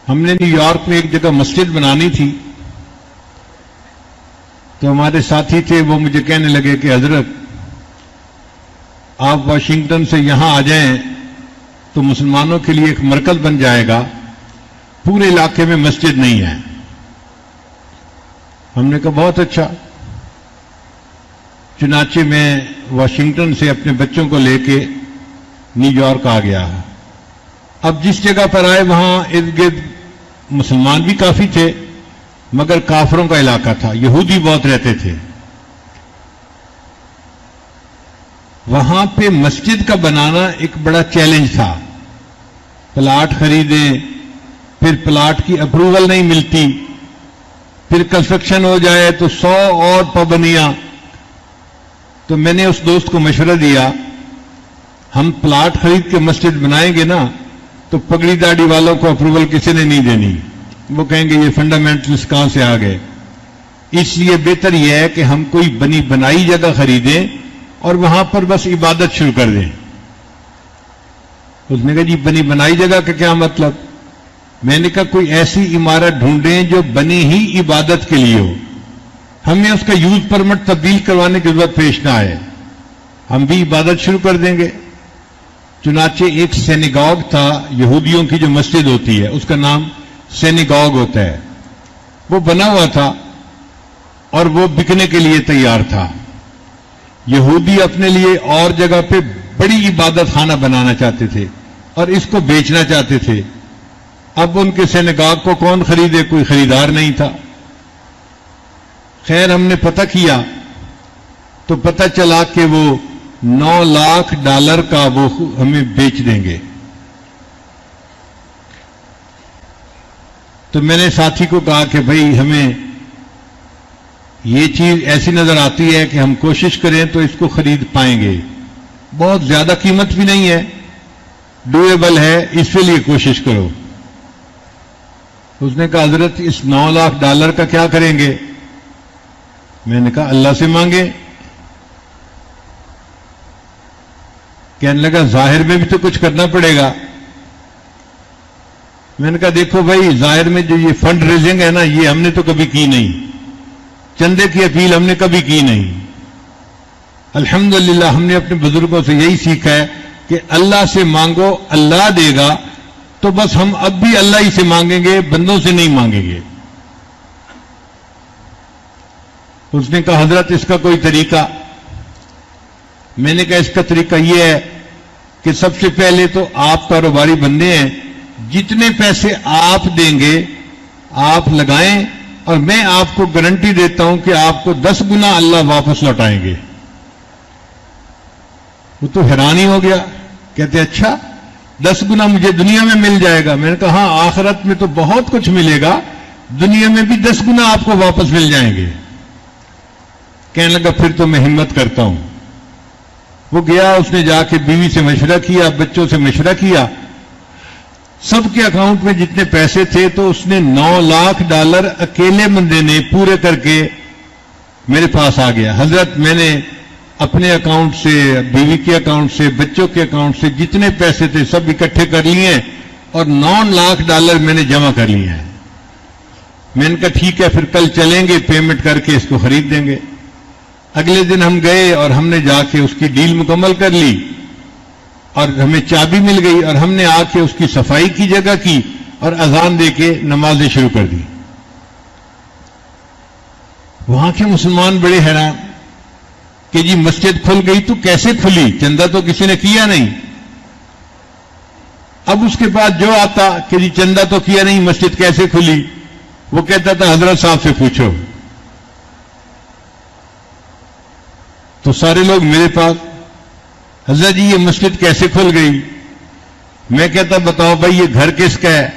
ہم نے new York میں ایک جگہ مسجد بنانی تھی، تو ہمارے ساتھی تھے، وہ مجھے کہنے لگے کہ حضرت آپ واشنگٹن سے یہاں آ جائیں تو مسلمانوں کے لیے ایک مرکز بن جائے گا، پورے علاقے میں مسجد نہیں ہے۔ ہم نے کہا بہت اچھا۔ چنانچہ میں واشنگٹن سے اپنے بچوں کو لے کے نیو یارک آ گیا۔ اب جس جگہ پر آئے وہاں ارد گرد مسلمان بھی کافی تھے، مگر کافروں کا علاقہ تھا، یہودی بہت رہتے تھے۔ وہاں پہ مسجد کا بنانا ایک بڑا چیلنج تھا۔ پلاٹ خریدیں، پھر پلاٹ کی اپروول نہیں ملتی، پھر کنسٹرکشن ہو جائے تو 100 اور پابندیاں۔ تو میں نے اس دوست کو مشورہ دیا، ہم پلاٹ خرید کے مسجد بنائیں گے نا تو پگڑی داڑھی والوں کو اپروول کسی نے نہیں دینی، وہ کہیں گے یہ فنڈامنٹلسٹ کہاں سے آ گئے۔ اس لیے بہتر یہ ہے کہ ہم کوئی بنی بنائی جگہ خریدیں اور وہاں پر بس عبادت شروع کر دیں۔ اس نے کہا جی بنی بنائی جگہ کا کیا مطلب؟ میں نے کہا کوئی ایسی عمارت ڈھونڈیں جو بنی ہی عبادت کے لیے ہو، ہمیں اس کا یوز پرمٹ تبدیل کروانے کی ضرورت پیش نہ آئے، ہم بھی عبادت شروع کر دیں گے۔ چنانچہ ایک سینیگاگ تھا، یہودیوں کی جو مسجد ہوتی ہے اس کا نام سینیگاگ ہوتا ہے، وہ بنا ہوا تھا اور وہ بکنے کے لیے تیار تھا۔ یہودی اپنے لیے اور جگہ پہ بڑی عبادت خانہ بنانا چاہتے تھے اور اس کو بیچنا چاہتے تھے۔ اب ان کے سینیگاگ کو کون خریدے؟ کوئی خریدار نہیں تھا۔ خیر ہم نے پتہ کیا تو پتہ چلا کہ وہ $9 لاکھ کا وہ ہمیں بیچ دیں گے۔ تو میں نے ساتھی کو کہا کہ بھئی ہمیں یہ چیز ایسی نظر آتی ہے کہ ہم کوشش کریں تو اس کو خرید پائیں گے، بہت زیادہ قیمت بھی نہیں ہے، ڈویبل ہے، اس کے لیے کوشش کرو۔ اس نے کہا حضرت اس $9 لاکھ کا کیا کریں گے؟ میں نے کہا اللہ سے مانگیں۔ کہنے لگا ظاہر میں بھی تو کچھ کرنا پڑے گا۔ میں نے کہا دیکھو بھائی ظاہر میں جو یہ فنڈ ریزنگ ہے نا، یہ ہم نے تو کبھی کی نہیں، چندے کی اپیل ہم نے کبھی کی نہیں۔ الحمدللہ ہم نے اپنے بزرگوں سے یہی سیکھا ہے کہ اللہ سے مانگو اللہ دے گا، تو بس ہم اب بھی اللہ ہی سے مانگیں گے، بندوں سے نہیں مانگیں گے۔ اس نے کہا حضرت اس کا کوئی طریقہ؟ میں نے کہا اس کا طریقہ یہ ہے کہ سب سے پہلے تو آپ کاروباری بندے ہیں، جتنے پیسے آپ دیں گے آپ لگائیں، اور میں آپ کو گارنٹی دیتا ہوں کہ آپ کو 10 گنا اللہ واپس لوٹائیں گے۔ وہ تو حیران ہی ہو گیا، کہتے اچھا 10 گنا مجھے دنیا میں مل جائے گا؟ میں نے کہا ہاں آخرت میں تو بہت کچھ ملے گا، دنیا میں بھی 10 گنا آپ کو واپس مل جائیں گے۔ کہنے لگا پھر تو میں ہمت کرتا ہوں۔ وہ گیا، اس نے جا کے بیوی سے مشورہ کیا، بچوں سے مشورہ کیا، سب کے اکاؤنٹ میں جتنے پیسے تھے تو اس نے $9 لاکھ اکیلے بندے نے پورے کر کے میرے پاس آ گیا۔ حضرت میں نے اپنے اکاؤنٹ سے، بیوی کے اکاؤنٹ سے، بچوں کے اکاؤنٹ سے جتنے پیسے تھے سب اکٹھے کر لیے اور $9 لاکھ میں نے جمع کر لیے ہیں۔ میں نے کہا ٹھیک ہے پھر کل چلیں گے، پیمنٹ کر کے اس کو خرید دیں گے۔ اگلے دن ہم گئے اور ہم نے جا کے اس کی ڈیل مکمل کر لی اور ہمیں چابی مل گئی، اور ہم نے آ کے اس کی صفائی کی جگہ کی اور اذان دے کے نمازیں شروع کر دی۔ وہاں کے مسلمان بڑے حیران کہ جی مسجد کھل گئی تو کیسے کھلی؟ چندہ تو کسی نے کیا نہیں۔ اب اس کے بعد جو آتا کہ جی چندہ تو کیا نہیں، مسجد کیسے کھلی؟ وہ کہتا تھا حضرت صاحب سے پوچھو۔ تو سارے لوگ میرے پاس، حضرت جی یہ مسجد کیسے کھل گئی؟ میں کہتا بتاؤ بھائی یہ گھر کس کا ہے؟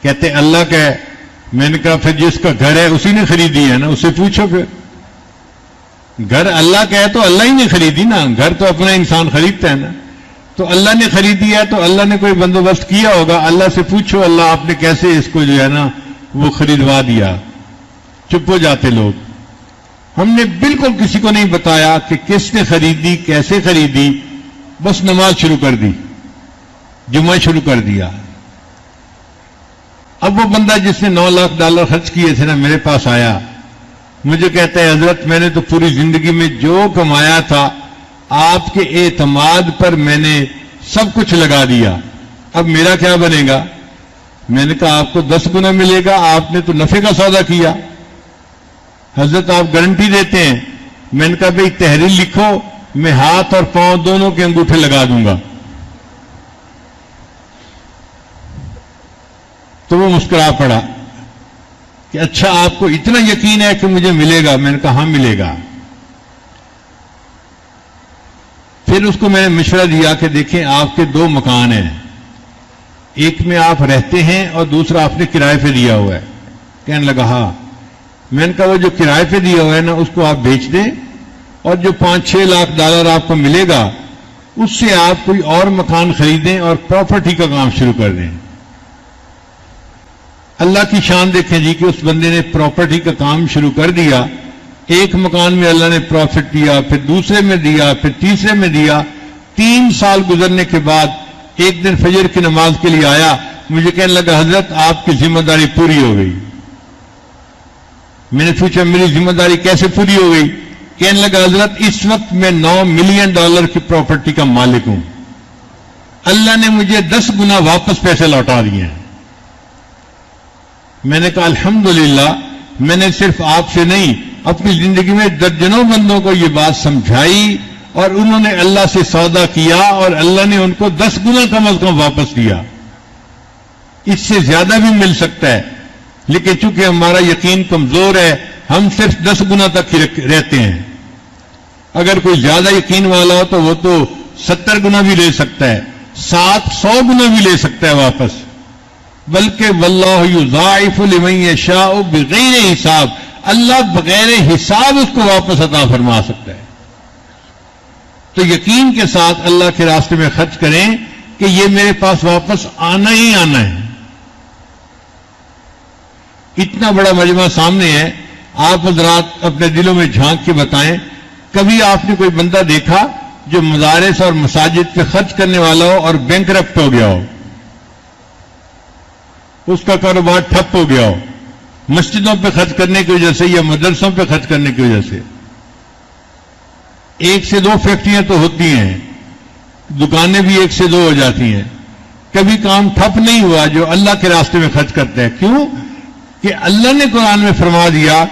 کہتے اللہ کا ہے۔ میں نے کہا پھر جس کا گھر ہے اسی نے خریدی ہے نا، اسے پوچھو۔ پھر گھر اللہ کا ہے تو اللہ ہی نے خریدی نا، گھر تو اپنا انسان خریدتا ہے نا، تو اللہ نے خریدی ہے تو اللہ نے کوئی بندوبست کیا ہوگا، اللہ سے پوچھو اللہ آپ نے کیسے اس کو جو ہے نا وہ خریدوا دیا۔ چپ ہو جاتے لوگ۔ ہم نے بالکل کسی کو نہیں بتایا کہ کس نے خریدی، کیسے خریدی، بس نماز شروع کر دی، جمعہ شروع کر دیا۔ اب وہ بندہ جس نے $9 لاکھ خرچ کیے تھے نا میرے پاس آیا, مجھے کہتا ہے حضرت میں نے تو پوری زندگی میں جو کمایا تھا آپ کے اعتماد پر میں نے سب کچھ لگا دیا, اب میرا کیا بنے گا؟ میں نے کہا آپ کو 10 گنا ملے گا, آپ نے تو نفع کا سودا کیا. حضرت آپ گارنٹی دیتے ہیں؟ میں نے کہا بھئی تحریر لکھو, میں ہاتھ اور پاؤں دونوں کے انگوٹھے لگا دوں گا. تو وہ مسکرا پڑا کہ اچھا آپ کو اتنا یقین ہے کہ مجھے ملے گا؟ میں نے کہا ہاں ملے گا. پھر اس کو میں نے مشورہ دیا کہ دیکھیں آپ کے 2 مکان ہیں, ایک میں آپ رہتے ہیں اور دوسرا آپ نے کرائے پہ دیا ہوا ہے. کہنے لگا ہاں. میں نے کہا وہ جو کرائے پہ دیا ہوا ہے نا اس کو آپ بیچ دیں اور جو $5-6 لاکھ آپ کو ملے گا اس سے آپ کوئی اور مکان خریدیں اور پراپرٹی کا کام شروع کر دیں. اللہ کی شان دیکھیں جی کہ اس بندے نے پراپرٹی کا کام شروع کر دیا. ایک مکان میں اللہ نے پروفٹ دیا, پھر دوسرے میں دیا, پھر تیسرے میں دیا. 3 سال گزرنے کے بعد ایک دن فجر کی نماز کے لیے آیا, مجھے کہنے لگا حضرت آپ کی ذمہ داری پوری ہو گئی. میں نے پوچھا میری ذمہ داری کیسے پوری ہو گئی؟ کہنے لگا حضرت اس وقت میں $9 ملین کی پراپرٹی کا مالک ہوں, اللہ نے مجھے 10 گنا واپس پیسے لوٹا دیے ہیں. میں نے کہا الحمدللہ, میں نے صرف آپ سے نہیں اپنی زندگی میں درجنوں بندوں کو یہ بات سمجھائی اور انہوں نے اللہ سے سودا کیا اور اللہ نے ان کو 10 گنا کم از کم واپس دیا. اس سے زیادہ بھی مل سکتا ہے, لیکن چونکہ ہمارا یقین کمزور ہے ہم صرف 10 گنا تک ہی رہتے ہیں. اگر کوئی زیادہ یقین والا ہو تو وہ تو 70 گنا بھی لے سکتا ہے, 100 گنا بھی لے سکتا ہے واپس. بلکہ واللہ یضاعف لمن یشاء بغیر حساب, اللہ بغیر حساب اس کو واپس عطا فرما سکتا ہے. تو یقین کے ساتھ اللہ کے راستے میں خرچ کریں کہ یہ میرے پاس واپس آنا ہی آنا ہے. اتنا بڑا مجمع سامنے ہے, آپ حضرات اپنے دلوں میں جھانک کے بتائیں, کبھی آپ نے کوئی بندہ دیکھا جو مدارس اور مساجد پہ خرچ کرنے والا ہو اور بینکرپٹ ہو گیا ہو, اس کا کاروبار ٹھپ ہو گیا ہو مسجدوں پہ خرچ کرنے کی وجہ سے یا مدرسوں پہ خرچ کرنے کی وجہ سے؟ 1 سے 2 فیکٹریاں تو ہوتی ہیں, دکانیں بھی 1 سے 2 ہو جاتی ہیں. کبھی کام ٹھپ نہیں ہوا جو اللہ کے راستے میں خرچ کرتے ہیں. کیوں کہ اللہ نے قرآن میں فرما دیا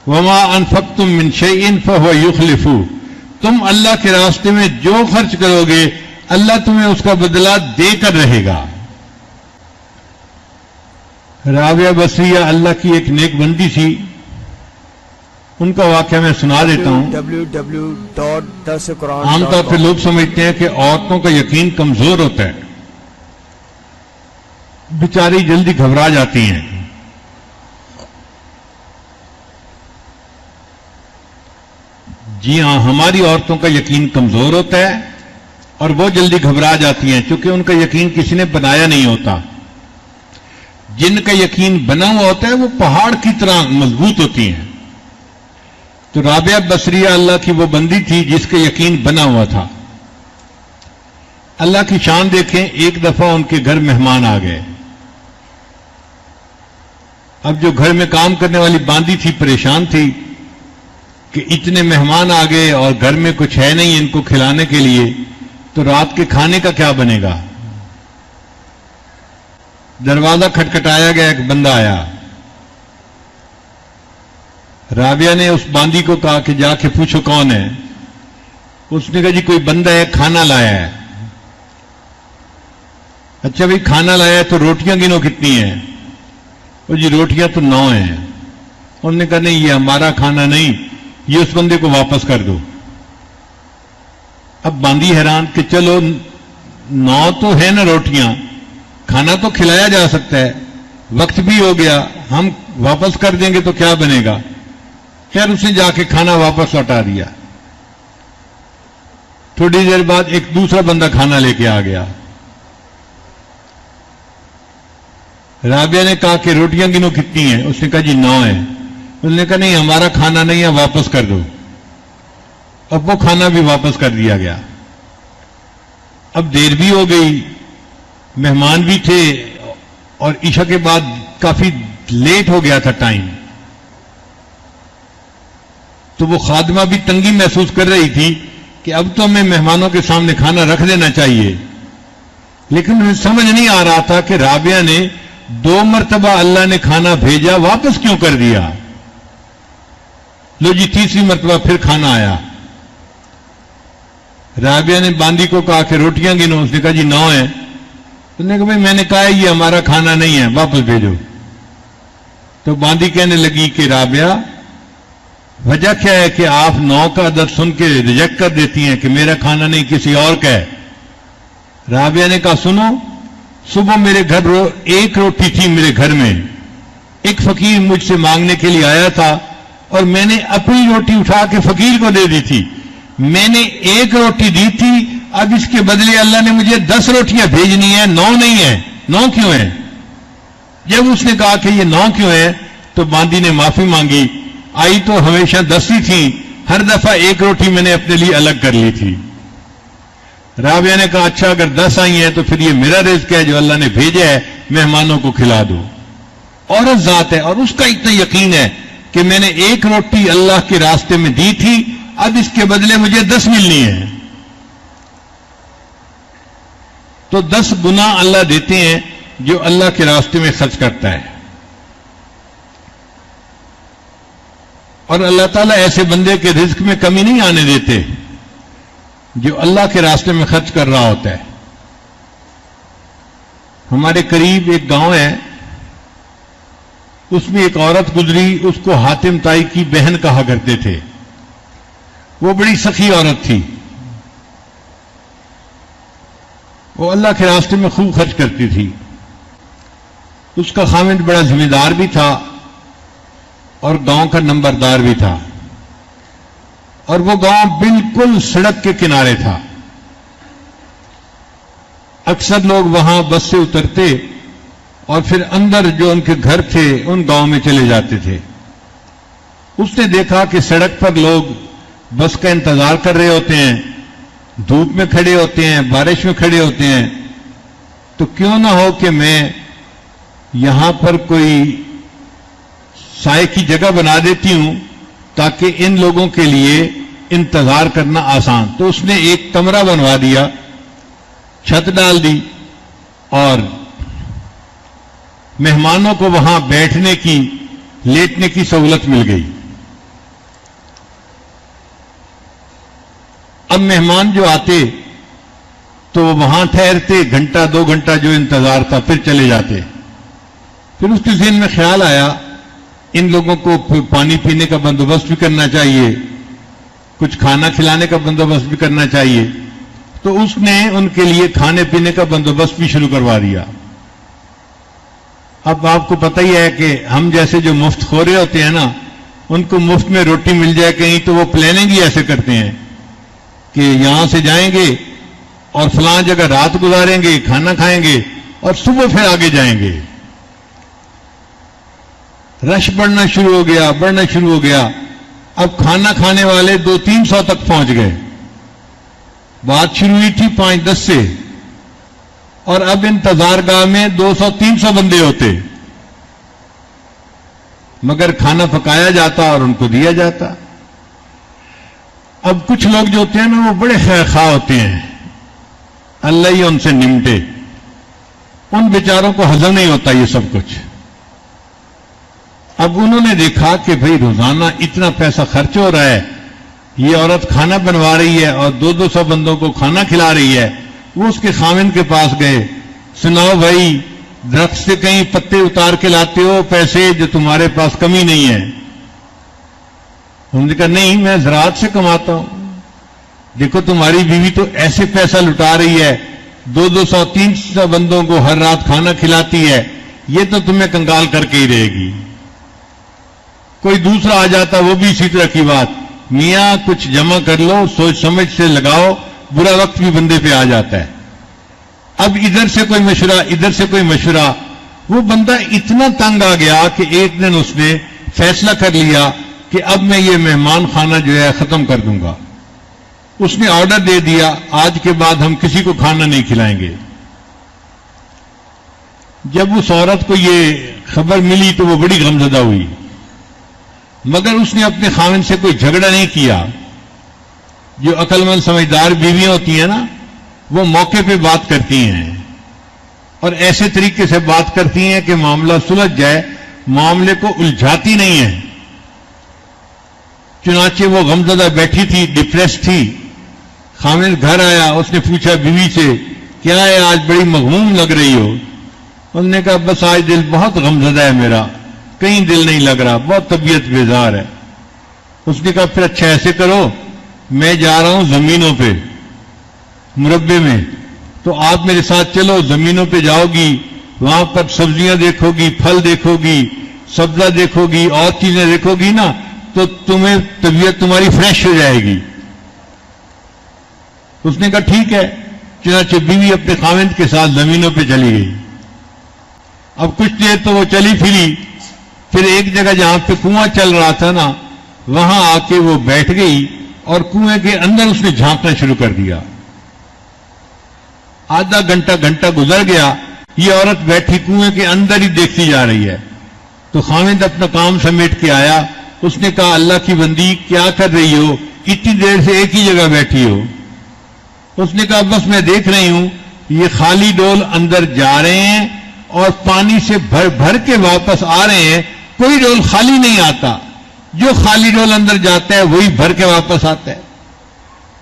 وما انفقتم من شیء فهو یخلفہ, تم اللہ کے راستے میں جو خرچ کرو گے اللہ تمہیں اس کا بدلہ دے کر رہے گا. رابعہ بصریہ اللہ کی ایک نیک بندی تھی, ان کا واقعہ میں سنا دیتا ہوں. عام طور پہ لوگ سمجھتے ہیں کہ عورتوں کا یقین کمزور ہوتا ہے, بیچاری جلدی گھبرا جاتی ہیں. جی ہاں, ہماری عورتوں کا یقین کمزور ہوتا ہے اور وہ جلدی گھبرا جاتی ہیں کیونکہ ان کا یقین کسی نے بنایا نہیں ہوتا. جن کا یقین بنا ہوا ہوتا ہے وہ پہاڑ کی طرح مضبوط ہوتی ہیں. تو رابعہ بصریہ اللہ کی وہ بندی تھی جس کا یقین بنا ہوا تھا. اللہ کی شان دیکھیں, ایک دفعہ ان کے گھر مہمان آ گئے. اب جو گھر میں کام کرنے والی باندی تھی پریشان تھی کہ اتنے مہمان آ گئے اور گھر میں کچھ ہے نہیں ان کو کھلانے کے لیے, تو رات کے کھانے کا کیا بنے گا. دروازہ کھٹکھٹایا گیا, ایک بندہ آیا. رابعہ نے اس باندی کو کہا کہ جا کے پوچھو کون ہے. اس نے کہا جی کوئی بندہ ہے, کھانا لایا ہے. اچھا بھائی کھانا لایا ہے تو روٹیاں گنو کتنی ہیں. وہ جی روٹیاں تو 9 ہیں. انہوں نے کہا نہیں یہ ہمارا کھانا نہیں, یہ اس بندے کو واپس کر دو. اب باندی حیران کہ چلو 9 تو ہے نا روٹیاں, کھانا تو کھلایا جا سکتا ہے, وقت بھی ہو گیا, ہم واپس کر دیں گے تو کیا بنے گا. خیر اس نے جا کے کھانا واپس لوٹا دیا. تھوڑی دیر بعد ایک دوسرا بندہ کھانا لے کے آ گیا. رابعہ نے کہا کہ روٹیاں گنو کتنی ہیں. اس نے کہا جی 9 ہیں. اس نے کہا نہیں ہمارا کھانا نہیں ہے, واپس کر دو. اب وہ کھانا بھی واپس کر دیا گیا. اب دیر بھی ہو گئی, مہمان بھی تھے اور عشاء کے بعد کافی لیٹ ہو گیا تھا ٹائم، تو وہ خادمہ بھی تنگی محسوس کر رہی تھی کہ اب تو ہمیں مہمانوں کے سامنے کھانا رکھ دینا چاہیے، لیکن انہیں سمجھ نہیں آ رہا تھا کہ رابعہ نے 2 مرتبہ اللہ نے کھانا بھیجا، واپس کیوں کر دیا؟ لو جی تیسری مرتبہ پھر کھانا آیا، رابعہ نے باندی کو کہا کہ روٹیاں گنو، اس نے کہا جی 9 ہیں، اس نے کہا بھائی میں نے کہا یہ ہمارا کھانا نہیں ہے، واپس بھیجو۔ تو باندی کہنے لگی کہ رابعہ وجہ کیا ہے کہ آپ 9 کا عدد سن کے ریجیکٹ کر دیتی ہیں کہ میرا کھانا نہیں کسی اور کا ہے؟ رابعہ نے کہا سنو، صبح میرے گھر 1 روٹی تھی، میرے گھر میں ایک فقیر مجھ سے مانگنے کے لیے آیا تھا اور میں نے اپنی روٹی اٹھا کے فقیر کو دے دی تھی، میں نے 1 روٹی دی تھی، اب اس کے بدلے اللہ نے مجھے 10 روٹیاں بھیجنی ہیں، 9 نہیں ہیں، 9 کیوں ہیں؟ جب اس نے کہا کہ یہ 9 کیوں ہیں تو باندی نے معافی مانگی، آئی تو ہمیشہ 10 ہی تھی، ہر دفعہ 1 روٹی میں نے اپنے لیے الگ کر لی تھی۔ رابعہ نے کہا اچھا اگر 10 آئی ہیں تو پھر یہ میرا رزق ہے جو اللہ نے بھیجا ہے، مہمانوں کو کھلا دو۔ عورت ذات ہے اور اس کا اتنا یقین ہے کہ میں نے 1 روٹی اللہ کے راستے میں دی تھی، اب اس کے بدلے مجھے 10 ملنی ہے، تو 10 گنا اللہ دیتے ہیں جو اللہ کے راستے میں خرچ کرتا ہے۔ اور اللہ تعالیٰ ایسے بندے کے رزق میں کمی نہیں آنے دیتے جو اللہ کے راستے میں خرچ کر رہا ہوتا ہے۔ ہمارے قریب ایک گاؤں ہے، اس میں ایک عورت گزری، اس کو حاتم تائی کی بہن کہا کرتے تھے، وہ بڑی سخی عورت تھی، وہ اللہ کے راستے میں خوب خرچ کرتی تھی، اس کا خاوند بڑا ذمہ دار بھی تھا اور گاؤں کا نمبردار بھی تھا، اور وہ گاؤں بالکل سڑک کے کنارے تھا، اکثر لوگ وہاں بس سے اترتے اور پھر اندر جو ان کے گھر تھے ان گاؤں میں چلے جاتے تھے۔ اس نے دیکھا کہ سڑک پر لوگ بس کا انتظار کر رہے ہوتے ہیں، دھوپ میں کھڑے ہوتے ہیں، بارش میں کھڑے ہوتے ہیں، تو کیوں نہ ہو کہ میں یہاں پر کوئی سائے کی جگہ بنا دیتی ہوں تاکہ ان لوگوں کے لیے انتظار کرنا آسان۔ تو اس نے ایک کمرہ بنوا دیا، چھت ڈال دی اور مہمانوں کو وہاں بیٹھنے کی، لیٹنے کی سہولت مل گئی۔ اب مہمان جو آتے تو وہ وہاں ٹھہرتے، گھنٹہ 2 گھنٹہ جو انتظار تھا، پھر چلے جاتے۔ پھر اس کے ذہن میں خیال آیا ان لوگوں کو پانی پینے کا بندوبست بھی کرنا چاہیے، کچھ کھانا کھلانے کا بندوبست بھی کرنا چاہیے، تو اس نے ان کے لیے کھانے پینے کا بندوبست بھی شروع کروا دیا۔ اب آپ کو پتہ ہی ہے کہ ہم جیسے جو مفت خورے ہوتے ہیں نا، ان کو مفت میں روٹی مل جائے کہیں تو وہ پلاننگ ہی ایسے کرتے ہیں کہ یہاں سے جائیں گے اور فلاں جگہ رات گزاریں گے، کھانا کھائیں گے اور صبح پھر آگے جائیں گے۔ رش بڑھنا شروع ہو گیا، اب کھانا کھانے والے 200-300 تک پہنچ گئے۔ بات شروع ہوئی تھی 5-10 سے، اور اب انتظار گاہ میں 200-300 بندے ہوتے، مگر کھانا پکایا جاتا اور ان کو دیا جاتا۔ اب کچھ لوگ جو ہوتے ہیں نا، وہ بڑے خیر خواہ ہوتے ہیں، اللہ ہی ان سے نمٹے، ان بیچاروں کو ہضم نہیں ہوتا یہ سب کچھ۔ اب انہوں نے دیکھا کہ بھئی روزانہ اتنا پیسہ خرچ ہو رہا ہے، یہ عورت کھانا بنوا رہی ہے اور 200 بندوں کو کھانا کھلا رہی ہے۔ وہ اس کے خاوند کے پاس گئے، سناؤ بھائی، درخت سے کہیں پتے اتار کے لاتے ہو پیسے جو تمہارے پاس کمی نہیں ہے؟ انہوں نے کہا نہیں، میں زراعت سے کماتا ہوں۔ دیکھو تمہاری بیوی تو ایسے پیسہ لٹا رہی ہے، 200-300 بندوں کو ہر رات کھانا کھلاتی ہے، یہ تو تمہیں کنگال کر کے ہی رہے گی۔ کوئی دوسرا آ جاتا، وہ بھی اسی طرح کی بات، میاں کچھ جمع کر لو، سوچ سمجھ سے لگاؤ، برا وقت بھی بندے پہ آ جاتا ہے۔ اب ادھر سے کوئی مشورہ، ادھر سے کوئی مشورہ، وہ بندہ اتنا تنگ آ گیا کہ ایک دن اس نے فیصلہ کر لیا کہ اب میں یہ مہمان خانہ جو ہے ختم کر دوں گا۔ اس نے آرڈر دے دیا، آج کے بعد ہم کسی کو کھانا نہیں کھلائیں گے۔ جب اس عورت کو یہ خبر ملی تو وہ بڑی غمزدہ ہوئی، مگر اس نے اپنے خاوند سے کوئی جھگڑا نہیں کیا۔ جو عقل مند سمجھدار بیویاں ہوتی ہیں نا، وہ موقع پہ بات کرتی ہیں اور ایسے طریقے سے بات کرتی ہیں کہ معاملہ سلجھ جائے، معاملے کو الجھاتی نہیں ہے۔ چنانچہ وہ غمزدہ بیٹھی تھی، ڈپریس تھی، خاوند گھر آیا، اس نے پوچھا بیوی سے کیا ہے آج بڑی مغموم لگ رہی ہو؟ انہوں نے کہا بس آج دل بہت غمزدہ ہے میرا، کہیں دل نہیں لگ رہا، بہت طبیعت بیزار ہے۔ اس نے کہا پھر اچھا ایسے کرو، میں جا رہا ہوں زمینوں پہ مربے میں، تو آپ میرے ساتھ چلو، زمینوں پہ جاؤ گی، وہاں پر سبزیاں دیکھو گی، پھل دیکھو گی، سبزہ دیکھو گی، اور چیزیں دیکھو گی نا، تو تمہیں طبیعت تمہاری فریش ہو جائے گی۔ اس نے کہا ٹھیک ہے۔ چنانچہ بیوی اپنے خاوند کے ساتھ زمینوں پہ چلی گئی۔ اب کچھ دیر تو وہ چلی پھری، پھر ایک جگہ جہاں پہ کنواں چل رہا تھا نا، وہاں آ کے وہ بیٹھ گئی اور کنویں کے اندر اس نے جھانکنا شروع کر دیا۔ آدھا گھنٹہ گزر گیا، یہ عورت بیٹھی کنویں کے اندر ہی دیکھتی جا رہی ہے۔ تو خاوند اپنا کام سمیٹ کے آیا، اس نے کہا اللہ کی بندی کیا کر رہی ہو، اتنی دیر سے ایک ہی جگہ بیٹھی ہو؟ اس نے کہا بس میں دیکھ رہی ہوں یہ خالی ڈول اندر جا رہے ہیں اور پانی سے بھر بھر کے واپس آ رہے ہیں، کوئی ڈول خالی نہیں آتا، جو خالی ڈول اندر جاتا ہے وہی بھر کے واپس آتا ہے۔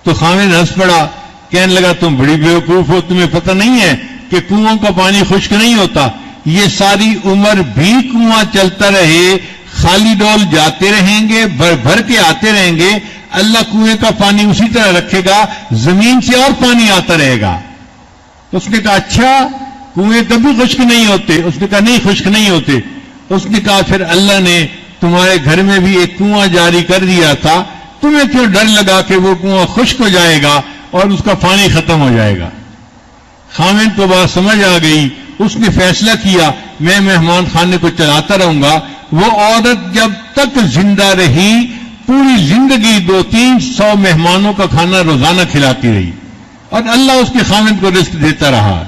تو خاوند ہنس پڑا، کہنے لگا تم بڑی بیوقوف ہو، تمہیں پتہ نہیں ہے کہ کنواں کا پانی خشک نہیں ہوتا، یہ ساری عمر بھی کنواں چلتا رہے، خالی ڈول جاتے رہیں گے، بھر بھر کے آتے رہیں گے، اللہ کنویں کا پانی اسی طرح رکھے گا، زمین سے اور پانی آتا رہے گا۔ تو اس نے کہا اچھا کنویں کبھی خشک نہیں ہوتے؟ اس نے کہا نہیں خشک نہیں ہوتے۔ اس نے کہا پھر اللہ نے تمہارے گھر میں بھی ایک کنواں جاری کر دیا تھا، تمہیں کیوں ڈر لگا کہ وہ کنواں خشک ہو جائے گا اور اس کا پانی ختم ہو جائے گا؟ خاوند کو بات سمجھ آ گئی، اس نے فیصلہ کیا میں مہمان خانے کو چلاتا رہوں گا۔ وہ عورت جب تک زندہ رہی پوری زندگی 200-300 مہمانوں کا کھانا روزانہ کھلاتی رہی اور اللہ اس کے خاوند کو رزق دیتا رہا۔